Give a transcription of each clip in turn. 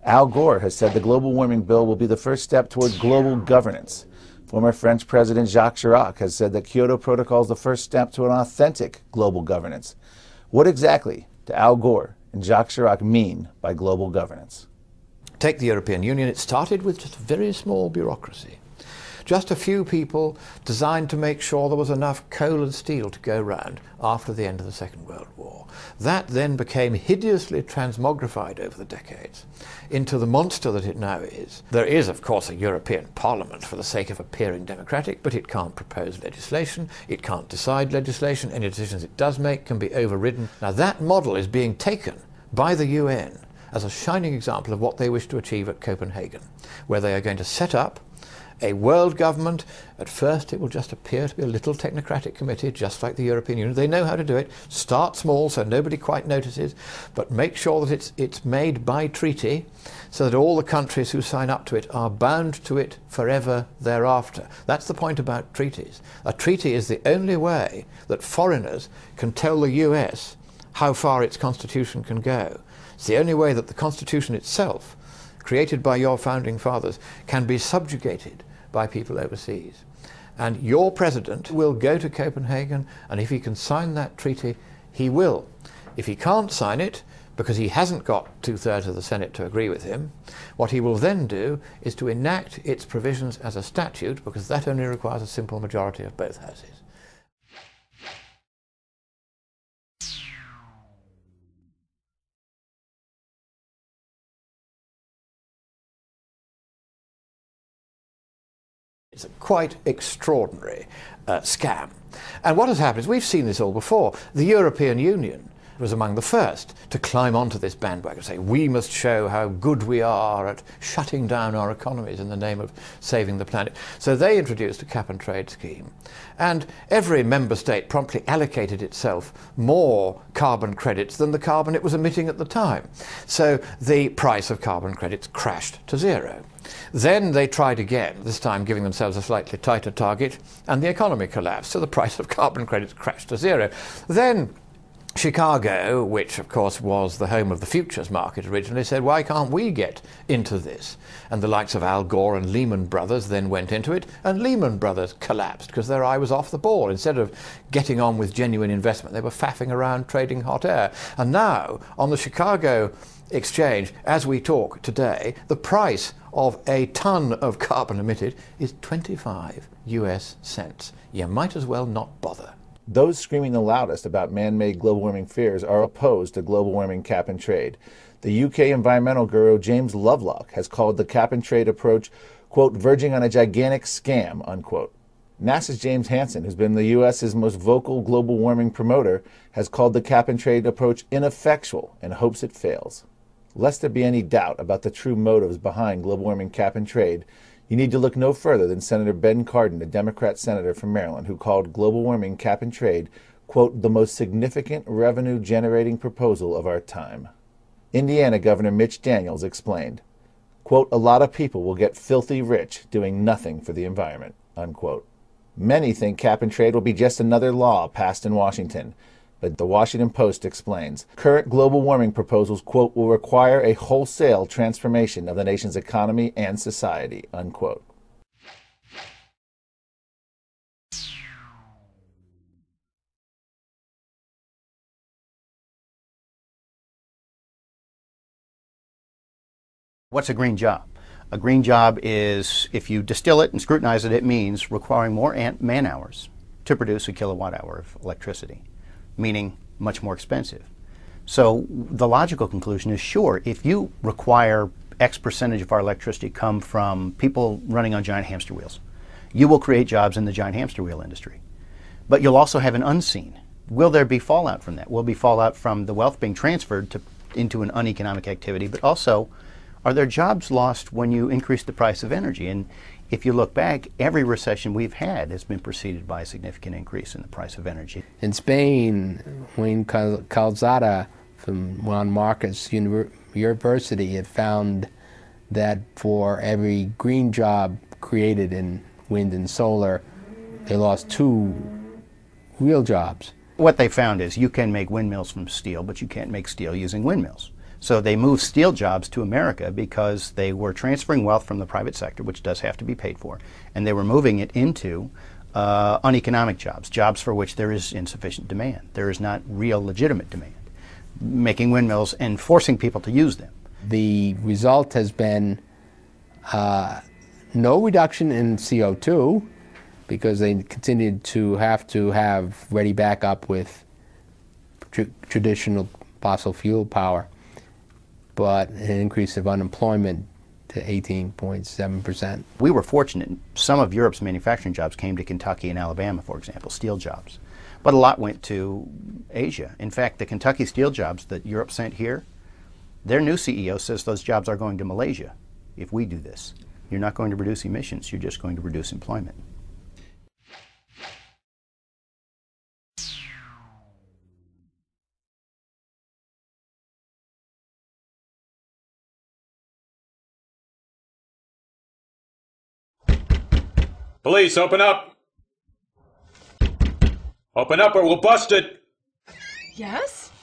Al Gore has said the global warming bill will be the first step toward global governance. Former French President Jacques Chirac has said that Kyoto Protocol is the first step to an authentic global governance. What exactly do Al Gore and Jacques Chirac mean by global governance? Take the European Union. It started with just a very small bureaucracy. Just a few people designed to make sure there was enough coal and steel to go round after the end of the Second World War. That then became hideously transmogrified over the decades into the monster that it now is. There is, of course, a European Parliament for the sake of appearing democratic, but it can't propose legislation, it can't decide legislation, any decisions it does make can be overridden. Now that model is being taken by the UN as a shining example of what they wish to achieve at Copenhagen, where they are going to set up a world government. At first it will just appear to be a little technocratic committee, just like the European Union. They know how to do it. Start small so nobody quite notices, but make sure that it's made by treaty so that all the countries who sign up to it are bound to it forever thereafter. That's the point about treaties. A treaty is the only way that foreigners can tell the US how far its constitution can go. It's the only way that the constitution itself, created by your founding fathers, can be subjugated by people overseas. And your president will go to Copenhagen, and if he can sign that treaty, he will. If he can't sign it, because he hasn't got 2/3 of the Senate to agree with him, what he will then do is to enact its provisions as a statute, because that only requires a simple majority of both houses. It's a quite extraordinary scam. And what has happened is, we've seen this all before. The European Union was among the first to climb onto this bandwagon, say we must show how good we are at shutting down our economies in the name of saving the planet. So they introduced a cap and trade scheme. And every member state promptly allocated itself more carbon credits than the carbon it was emitting at the time. So the price of carbon credits crashed to zero. Then they tried again, this time giving themselves a slightly tighter target, and the economy collapsed, so the price of carbon credits crashed to zero. Then Chicago, which of course was the home of the futures market originally, said, why can't we get into this? And the likes of Al Gore and Lehman Brothers then went into it, and Lehman Brothers collapsed because their eye was off the ball. Instead of getting on with genuine investment, they were faffing around trading hot air. And now, on the Chicago exchange, as we talk today, the price of a ton of carbon emitted is 25 US cents. You might as well not bother. Those screaming the loudest about man-made global warming fears are opposed to global warming cap and trade. The UK environmental guru James Lovelock has called the cap and trade approach, quote, verging on a gigantic scam, unquote. NASA's James Hansen, who's been the U.S.'s most vocal global warming promoter, has called the cap and trade approach ineffectual and hopes it fails. Lest there be any doubt about the true motives behind global warming cap and trade, you need to look no further than Senator Ben Cardin, a Democrat senator from Maryland, who called global warming cap and trade, quote, the most significant revenue-generating proposal of our time. Indiana Governor Mitch Daniels explained, quote, a lot of people will get filthy rich doing nothing for the environment, unquote. Many think cap and trade will be just another law passed in Washington. But the Washington Post explains, current global warming proposals, quote, will require a wholesale transformation of the nation's economy and society, unquote. What's a green job? A green job is, if you distill it and scrutinize it, it means requiring more man hours to produce a kilowatt hour of electricity, meaning much more expensive. So the logical conclusion is, sure, if you require X percentage of our electricity come from people running on giant hamster wheels, you will create jobs in the giant hamster wheel industry. But you'll also have an unseen. Will there be fallout from that? Will there be fallout from the wealth being transferred into an uneconomic activity? But also, are there jobs lost when you increase the price of energy? And if you look back, every recession we've had has been preceded by a significant increase in the price of energy. In Spain, Juan Calzada from Juan Marcos University had found that for every green job created in wind and solar, they lost 2 real jobs. What they found is you can make windmills from steel, but you can't make steel using windmills. So they moved steel jobs to America because they were transferring wealth from the private sector, which does have to be paid for, and they were moving it into uneconomic jobs, jobs for which there is insufficient demand. There is not real legitimate demand. Making windmills and forcing people to use them. The result has been no reduction in CO2 because they continued to have ready backup with traditional fossil fuel power, but an increase of unemployment to 18.7%. We were fortunate. Some of Europe's manufacturing jobs came to Kentucky and Alabama, for example, steel jobs. But a lot went to Asia. In fact, the Kentucky steel jobs that Europe sent here, their new CEO says those jobs are going to Malaysia if we do this. You're not going to reduce emissions, you're just going to reduce employment. Police, open up! Open up or we'll bust it! Yes?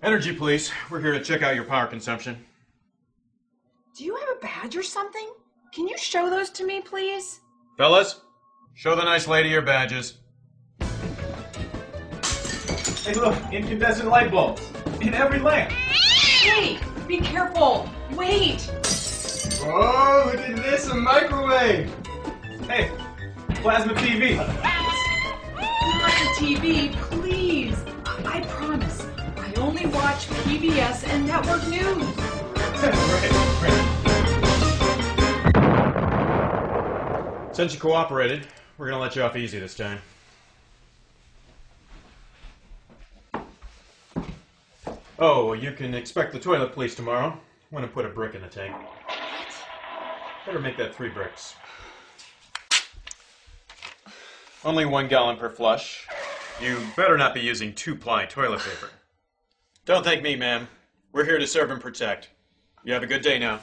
Energy police, we're here to check out your power consumption. Do you have a badge or something? Can you show those to me, please? Fellas, show the nice lady your badges. Hey look, incandescent light bulbs. In every lamp. Hey, be careful. Wait. Oh, look at this, a microwave. Hey, plasma TV. Not the TV, please. I promise. I only watch PBS and network news. Right. Since you cooperated, we're gonna let you off easy this time. Oh, you can expect the toilet police tomorrow. I'm gonna put a brick in the tank. Better make that 3 bricks. Only 1 gallon per flush. You better not be using 2-ply toilet paper. Don't thank me, ma'am. We're here to serve and protect. You have a good day now.